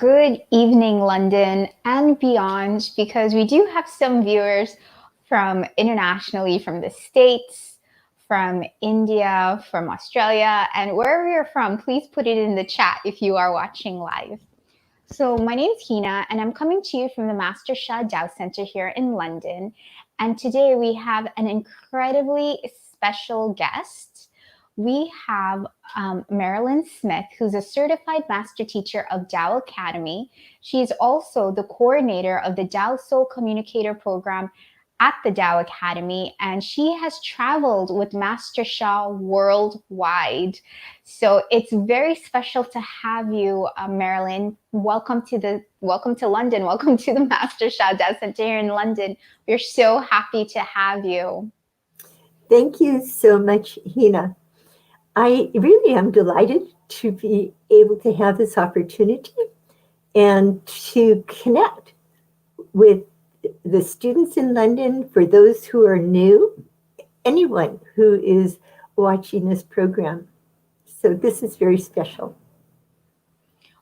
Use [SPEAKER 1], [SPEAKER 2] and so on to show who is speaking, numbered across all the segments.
[SPEAKER 1] Good evening, London and beyond, because we do have some viewers from internationally, from the States, from India, from Australia, and wherever you're from, please put it in the chat if you are watching live. So my name is Hina, and I'm coming to you from the Master Shah Dow Center here in London. And today we have an incredibly special guest. We have Marilyn Smith, who's a certified master teacher of Dow Academy. She's also the coordinator of the Dow Soul Communicator program at the Dow Academy, and she has traveled with Master Shah worldwide. So it's very special to have you, Marilyn. Welcome to London. Welcome to the Master Shah Dow Center here in London. We're so happy to have you.
[SPEAKER 2] Thank you so much, Hina. I really am delighted to be able to have this opportunity and to connect with the students in London, for those who are new, anyone who is watching this program. So this is very special.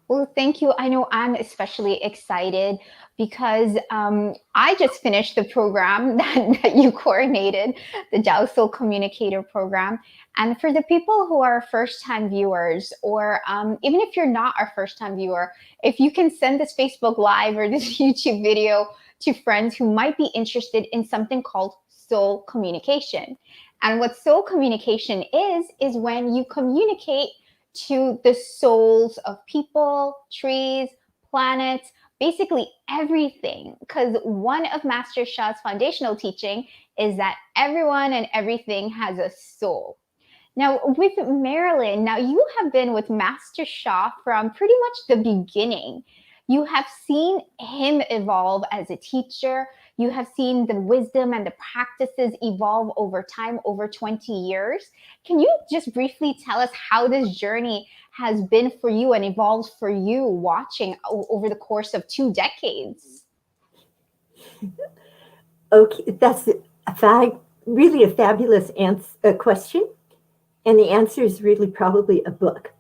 [SPEAKER 1] Well, thank you. I know I'm especially excited because I just finished the program that you coordinated, the Dow Soul Communicator program. And for the people who are first-time viewers, or even if you're not our first-time viewer, if you can send this Facebook Live or this YouTube video to friends who might be interested in something called soul communication. And what soul communication is when you communicate to the souls of people, trees, planets, basically everything. Because one of Master Shah's foundational teaching is that everyone and everything has a soul. Now, with Marilyn, now you have been with Master Shah from pretty much the beginning. You have seen him evolve as a teacher. You have seen the wisdom and the practices evolve over time, over 20 years. Can you just briefly tell us how this journey has been for you and evolved for you watching over the course of 2 decades?
[SPEAKER 2] Okay, that's really a fabulous question. And the answer is really probably a book.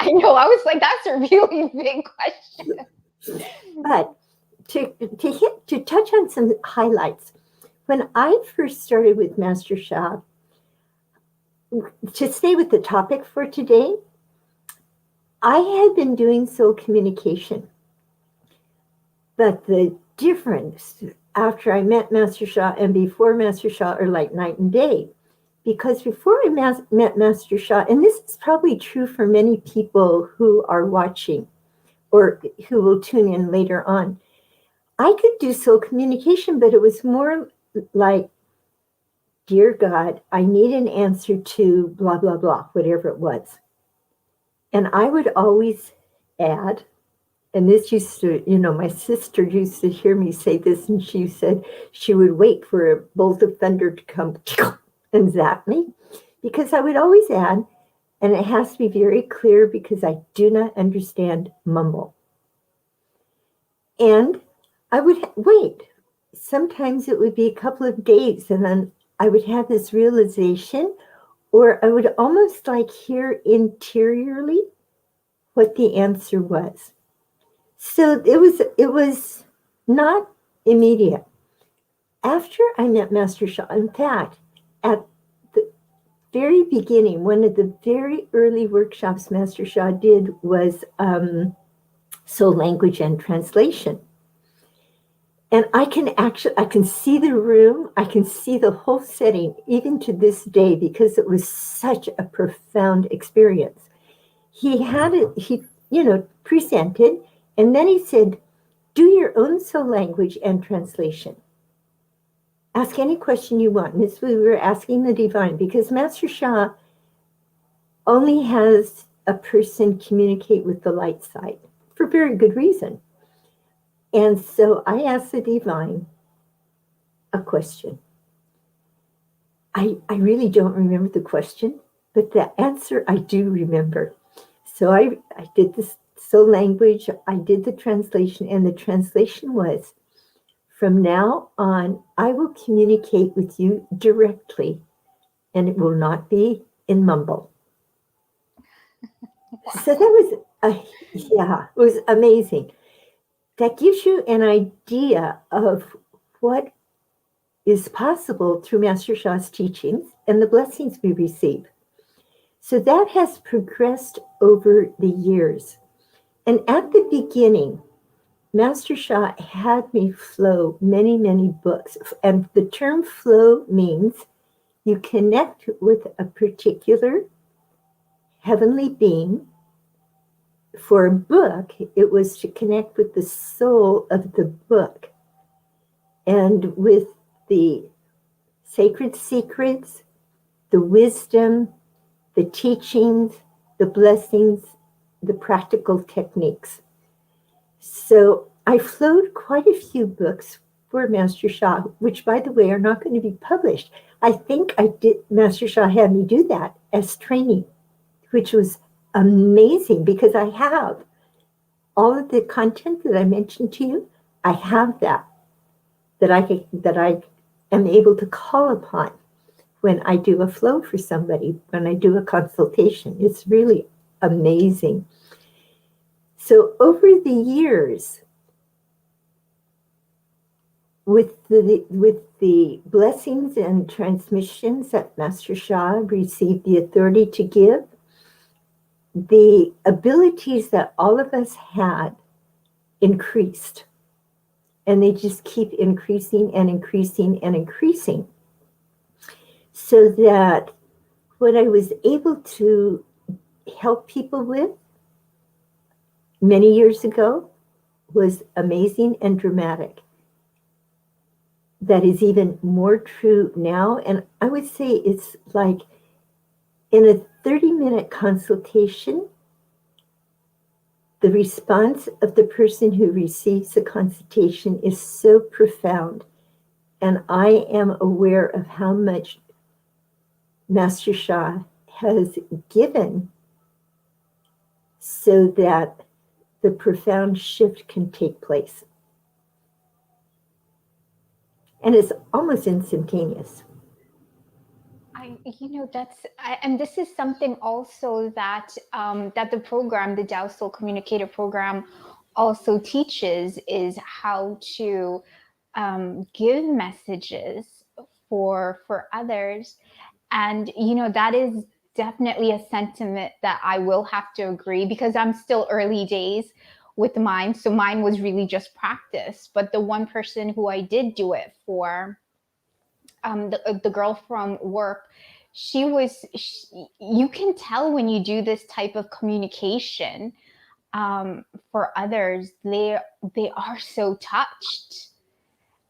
[SPEAKER 1] I know, I was like, that's a really big question.
[SPEAKER 2] But to touch on some highlights, when I first started with Master Shah, to stay with the topic for today, I had been doing soul communication. But the difference after I met Master Shah and before Master Shah are like night and day. Because before I met Master Shah, and this is probably true for many people who are watching or who will tune in later on, I could do soul communication, but it was more like, dear God, I need an answer to blah, blah, blah, whatever it was. And I would always add, and this used to, my sister used to hear me say this, and she said she would wait for a bolt of thunder to come and zap me, because I would always add, and it has to be very clear because I do not understand mumble. And I would wait. Sometimes it would be a couple of days, and then I would have this realization, or I would almost like hear interiorly what the answer was. So it was not immediate. After I met Master Shah, in fact, at the very beginning, one of the very early workshops Master Shah did was soul language and translation. And I can see the room, I can see the whole setting, even to this day, because it was such a profound experience. He had it, presented, and then he said, do your own soul language and translation. Ask any question you want. And this we were asking the divine, because Master Shah only has a person communicate with the light side for very good reason. And so I asked the divine a question. I really don't remember the question, but the answer I do remember. So I did this soul language, I did the translation, and the translation was, from now on, I will communicate with you directly, and it will not be in mumble. Wow. So Yeah, it was amazing. That gives you an idea of what is possible through Master Sha's teachings and the blessings we receive. So that has progressed over the years. And at the beginning, Master Sha had me flow many, many books. And the term flow means you connect with a particular heavenly being. For a book, it was to connect with the soul of the book and with the sacred secrets, the wisdom, the teachings, the blessings, the practical techniques. So I flowed quite a few books for Master Sha, which, by the way, are not going to be published. I think Master Sha had me do that as training, which was amazing because I have all of the content that I mentioned to you. I have that I am able to call upon when I do a flow for somebody, when I do a consultation. It's really amazing. So over the years, with the blessings and transmissions that Master Sha received the authority to give, the abilities that all of us had increased. And they just keep increasing and increasing and increasing. So that what I was able to help people with many years ago was amazing and dramatic. That is even more true now. And I would say it's like in a 30-minute consultation, the response of the person who receives the consultation is so profound. And I am aware of how much Master Sha has given so that the profound shift can take place. And it's almost instantaneous.
[SPEAKER 1] And this is something also that that the program, the Tao Soul Communicator program, also teaches is how to give messages for others, and that is definitely a sentiment that I will have to agree, because I'm still early days with mine, so mine was really just practice. But the one person who I did do it for, the girl from work, you can tell when you do this type of communication for others, they are so touched,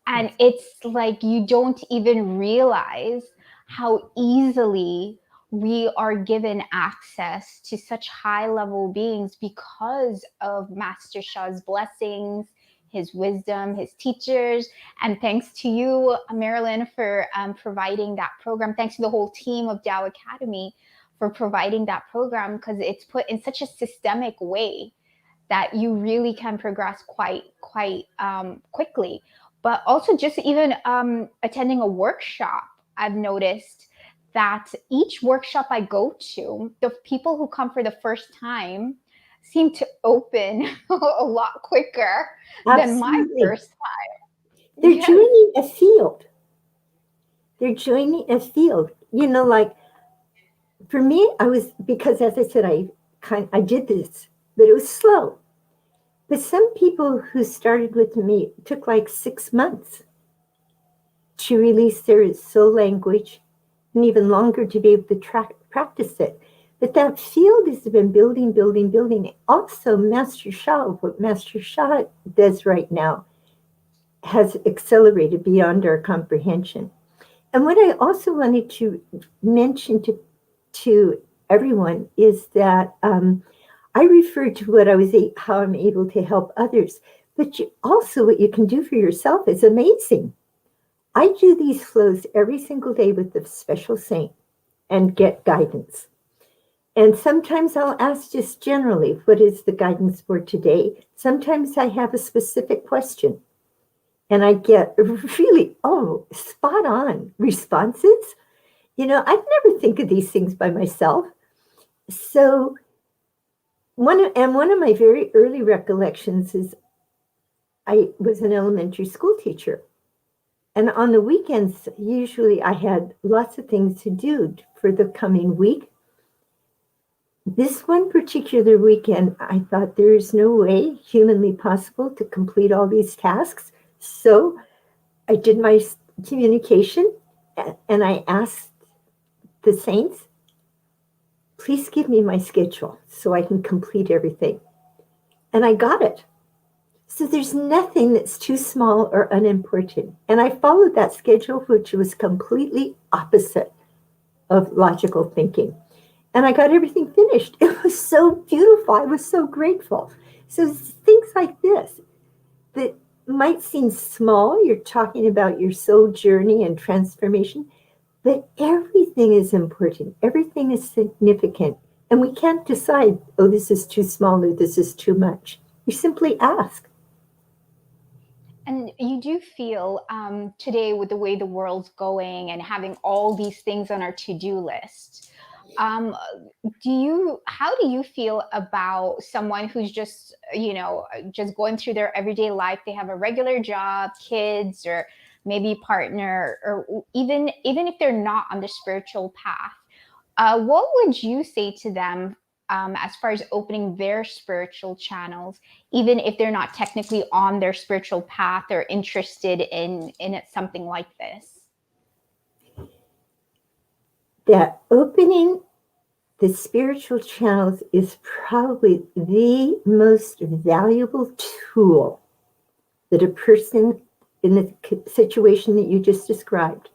[SPEAKER 1] and it's like you don't even realize how easily we are given access to such high level beings because of Master Sha's blessings, his wisdom, his teachers. And thanks to you, Marilyn, for providing that program. Thanks to the whole team of Tao Academy for providing that program, because it's put in such a systemic way that you really can progress quite quickly. But also, just even attending a workshop, I've noticed that each workshop I go to, the people who come for the first time seem to open a lot quicker than my
[SPEAKER 2] Absolutely.
[SPEAKER 1] first time.
[SPEAKER 2] They're
[SPEAKER 1] Yes.
[SPEAKER 2] joining a field. They're joining a field. Like for me, because as I said, I did this, but it was slow. But some people who started with me took like 6 months to release their soul language, and even longer to be able to practice it. But that field has been building, building, building. Also, what Master Sha does right now has accelerated beyond our comprehension. And what I also wanted to mention to everyone is that I referred to how I'm able to help others, but also what you can do for yourself is amazing. I do these flows every single day with the special saint and get guidance. And sometimes I'll ask just generally, what is the guidance for today? Sometimes I have a specific question and I get really, spot on responses. I'd never think of these things by myself. So one of my very early recollections is I was an elementary school teacher. And on the weekends, usually I had lots of things to do for the coming week. This one particular weekend, I thought there is no way humanly possible to complete all these tasks. So I did my communication and I asked the saints, please give me my schedule so I can complete everything. And I got it. So there's nothing that's too small or unimportant. And I followed that schedule, which was completely opposite of logical thinking. And I got everything finished. It was so beautiful. I was so grateful. So things like this that might seem small, you're talking about your soul journey and transformation, but everything is important. Everything is significant. And we can't decide, oh, this is too small or this is too much. You simply ask.
[SPEAKER 1] And you do feel today, with the way the world's going and having all these things on our to-do list, um, how do you feel about someone who's just, just going through their everyday life? They have a regular job, kids, or maybe partner, or even if they're not on the spiritual path. What would you say to them as far as opening their spiritual channels, even if they're not technically on their spiritual path or interested in something like this?
[SPEAKER 2] That opening the spiritual channels is probably the most valuable tool that a person in the situation that you just described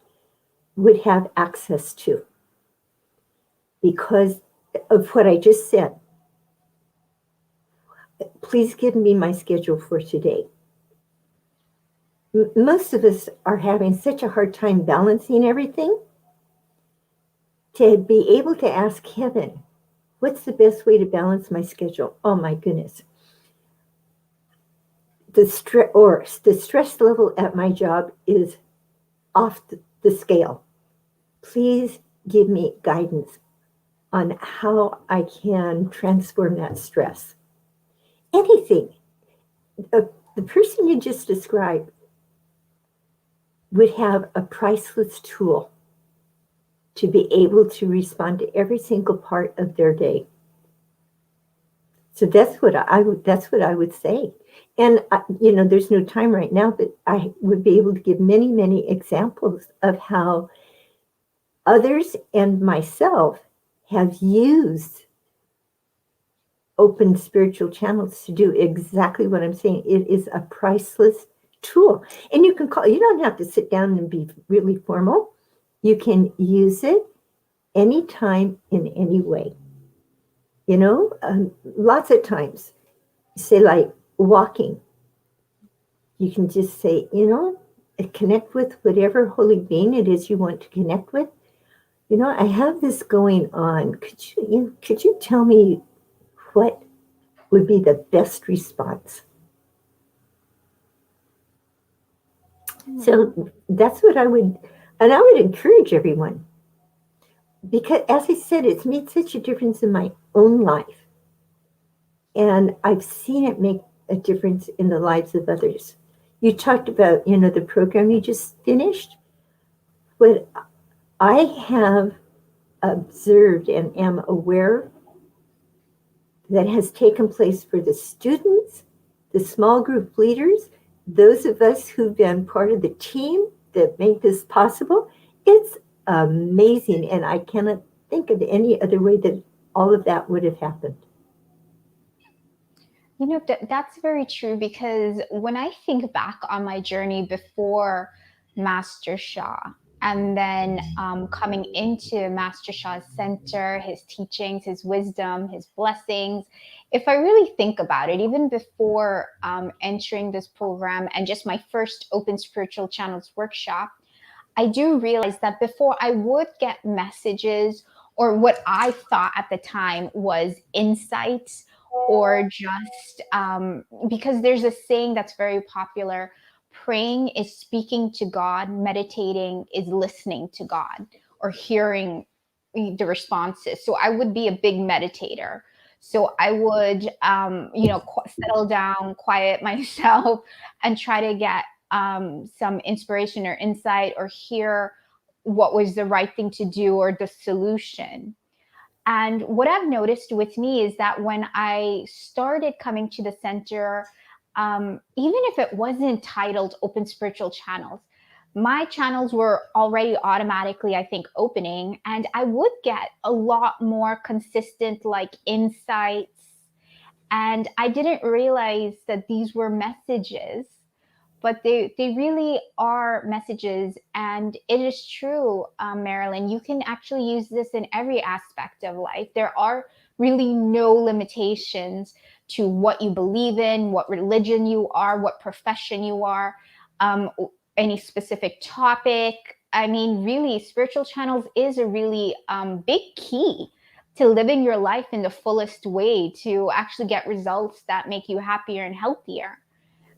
[SPEAKER 2] would have access to because of what I just said. Please give me my schedule for today. Most of us are having such a hard time balancing everything. To be able to ask heaven, what's the best way to balance my schedule? Oh my goodness. The stress level at my job is off the scale. Please give me guidance on how I can transform that stress. Anything. The person you just described would have a priceless tool to be able to respond to every single part of their day. So that's what I would say. And there's no time right now, but I would be able to give many, many examples of how others and myself have used open spiritual channels to do exactly what I'm saying. It is a priceless tool. And you don't have to sit down and be really formal. You can use it anytime in any way. Lots of times, say like walking, you can just say, connect with whatever holy being it is you want to connect with. I have this going on. Could you tell me what would be the best response? So that's what I would encourage everyone. Because as I said, it's made such a difference in my own life. And I've seen it make a difference in the lives of others. You talked about, the program you just finished. What I have observed and am aware that has taken place for the students, the small group leaders, those of us who've been part of the team that make this possible, it's amazing. And I cannot think of any other way that all of that would have happened.
[SPEAKER 1] That's very true, because when I think back on my journey before Master Sha, and then coming into Master Sha's center, his teachings, his wisdom, his blessings, if I really think about it, even before entering this program and just my first Open Spiritual Channels workshop, I do realize that before I would get messages or what I thought at the time was insights, or just because there's a saying that's very popular: praying is speaking to God, meditating is listening to God or hearing the responses. So I would be a big meditator. So I would, settle down, quiet myself, and try to get some inspiration or insight or hear what was the right thing to do or the solution. And what I've noticed with me is that when I started coming to the center, even if it wasn't titled Open Spiritual Channels, my channels were already automatically, I think, opening, and I would get a lot more consistent, like, insights. And I didn't realize that these were messages, but they really are messages. And it is true, Marilyn, you can actually use this in every aspect of life. There are really no limitations to what you believe in, what religion you are, what profession you are, um, any specific topic. I mean, really, spiritual channels is a really big key to living your life in the fullest way, to actually get results that make you happier and healthier.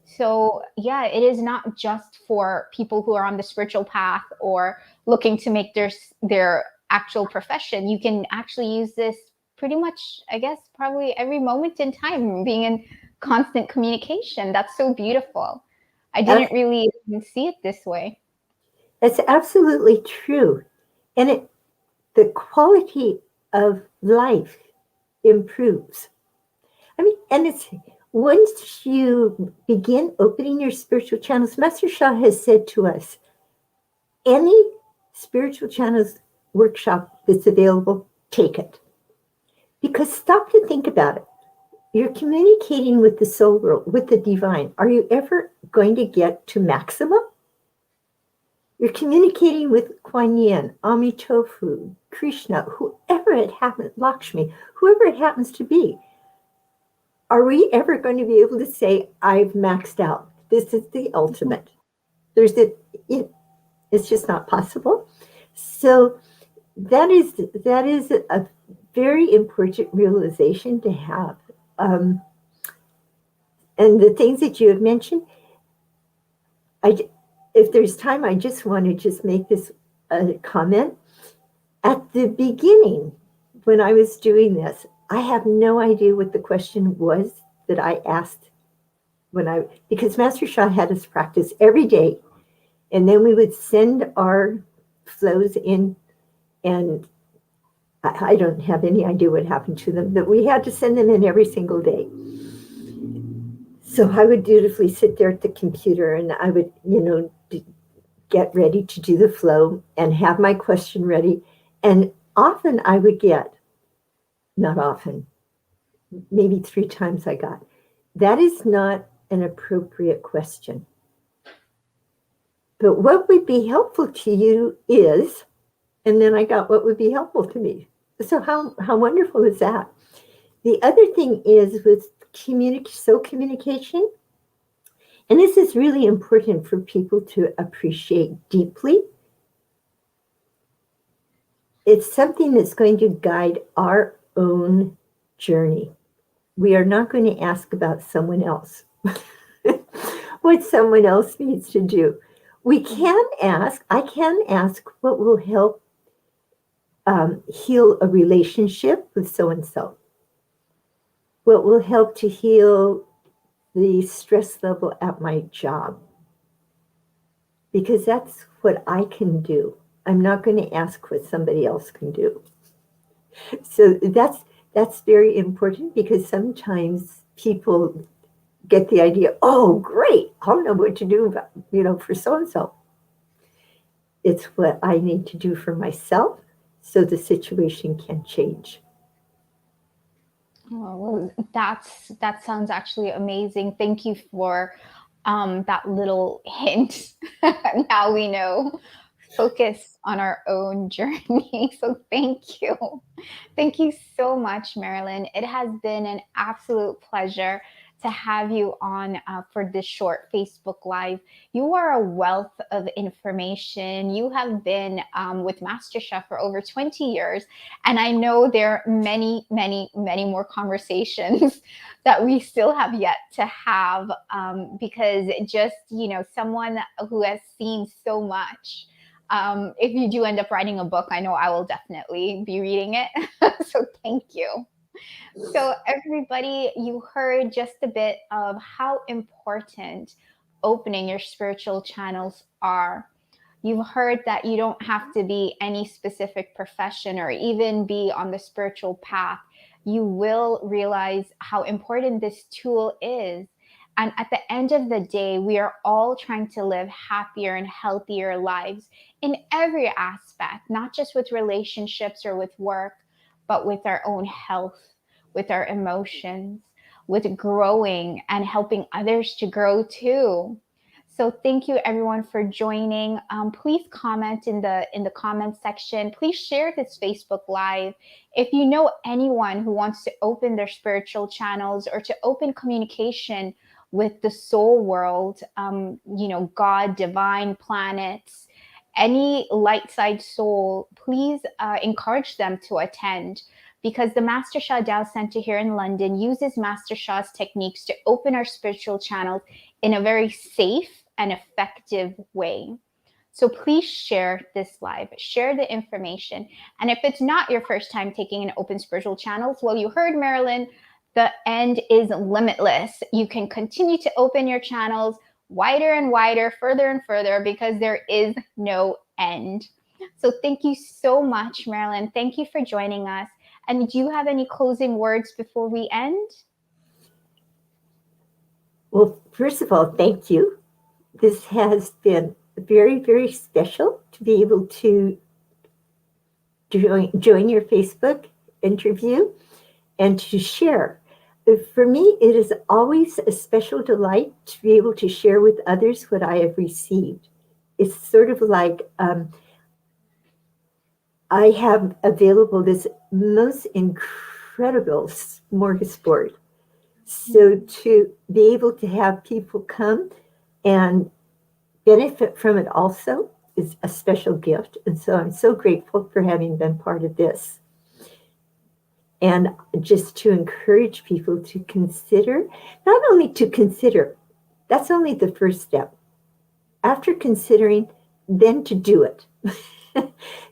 [SPEAKER 1] So, yeah, it is not just for people who are on the spiritual path or looking to make their actual profession. You can actually use this pretty much, I guess, probably every moment in time, being in constant communication. That's so beautiful. I didn't really even see it this way.
[SPEAKER 2] That's absolutely true. And the quality of life improves. I mean, and it's once you begin opening your spiritual channels, Master Shah has said to us, any spiritual channels workshop that's available, take it. Because stop to think about it. You're communicating with the soul world, with the divine. Are you ever going to get to maximum? You're communicating with Kuan Yin, Amitofu, Krishna, whoever it happens, Lakshmi, whoever it happens to be. Are we ever going to be able to say, I've maxed out? This is the ultimate. It's just not possible. So that is a very important realization to have. And the things that you have mentioned, if there's time, I just want to just make this comment. At the beginning, when I was doing this, I have no idea what the question was that I asked because Master Shah had us practice every day, and then we would send our flows in, and I don't have any idea what happened to them, but we had to send them in every single day. So I would dutifully sit there at the computer, and I would, get ready to do the flow and have my question ready. And often I would get, not often, maybe 3 times I got, that is not an appropriate question. But what would be helpful to you is, and then I got what would be helpful to me. So how wonderful is that? The other thing is with communication, and this is really important for people to appreciate deeply. It's something that's going to guide our own journey. We are not going to ask about someone else, what someone else needs to do. I can ask what will help heal a relationship with so and so, what will help to heal the stress level at my job, because that's what I can do. I'm not going to ask what somebody else can do. So that's very important, because sometimes people get the idea, oh, great, I'll know what to do about, for so and so. It's what I need to do for myself so the situation can change.
[SPEAKER 1] Oh, well, that sounds actually amazing. Thank you for that little hint. Now we know. Focus on our own journey. So thank you. Thank you so much, Marilyn. It has been an absolute pleasure to have you on for this short Facebook Live. You are a wealth of information. You have been with Master Chef for over 20 years. And I know there are many, many, many more conversations that we still have yet to have, because just, someone who has seen so much. If you do end up writing a book, I know I will definitely be reading it. So thank you. So, everybody, you heard just a bit of how important opening your spiritual channels are. You've heard that you don't have to be any specific profession or even be on the spiritual path. You will realize how important this tool is. And at the end of the day, we are all trying to live happier and healthier lives in every aspect, not just with relationships or with work, but with our own health, with our emotions, with growing and helping others to grow too. So thank you everyone for joining. Please comment in the comment section. Please share this Facebook Live. If you know anyone who wants to open their spiritual channels or to open communication with the soul world, God, divine, planets, any light side soul, please encourage them to attend, because the Master Sha Dao Center here in London uses Master Sha's techniques to open our spiritual channels in a very safe and effective way. So please share this live, share the information. And if it's not your first time taking an open spiritual channels, well, you heard Marilyn, the end is limitless. You can continue to open your channels wider and wider, further and further, because there is no end. So thank you so much, Marilyn. Thank you for joining us. And do you have any closing words before we end?
[SPEAKER 2] Well, first of all, thank you. This has been very, very special to be able to join your Facebook interview and to share. For me, it is always a special delight to be able to share with others what I have received. It's sort of like I have available this most incredible smorgasbord. So to be able to have people come and benefit from it also is a special gift. And so I'm so grateful for having been part of this. And just to encourage people to consider, not only to consider, that's only the first step. After considering, then to do it.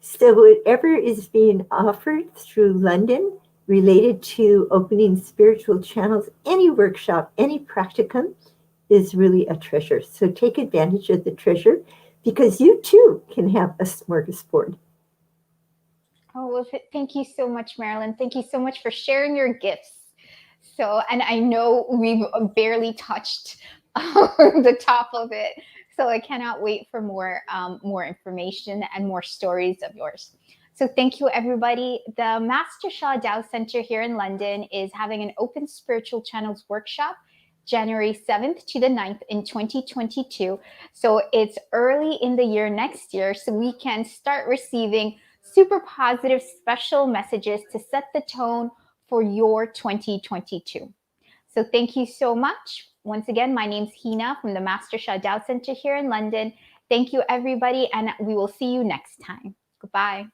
[SPEAKER 2] So whatever is being offered through London related to opening spiritual channels, any workshop, any practicum is really a treasure. So take advantage of the treasure, because you too can have a smorgasbord.
[SPEAKER 1] Oh, well, thank you so much, Marilyn. Thank you so much for sharing your gifts. So, and I know we've barely touched the top of it. So I cannot wait for more information and more stories of yours. So thank you, everybody. The Master Sha Dao Center here in London is having an open spiritual channels workshop January 7th to the 9th in 2022. So it's early in the year next year, so we can start receiving super positive special messages to set the tone for your 2022. So thank you so much. Once again, my name's Hina from the Master Sha Dao Center here in London. Thank you, everybody, and we will see you next time. Goodbye.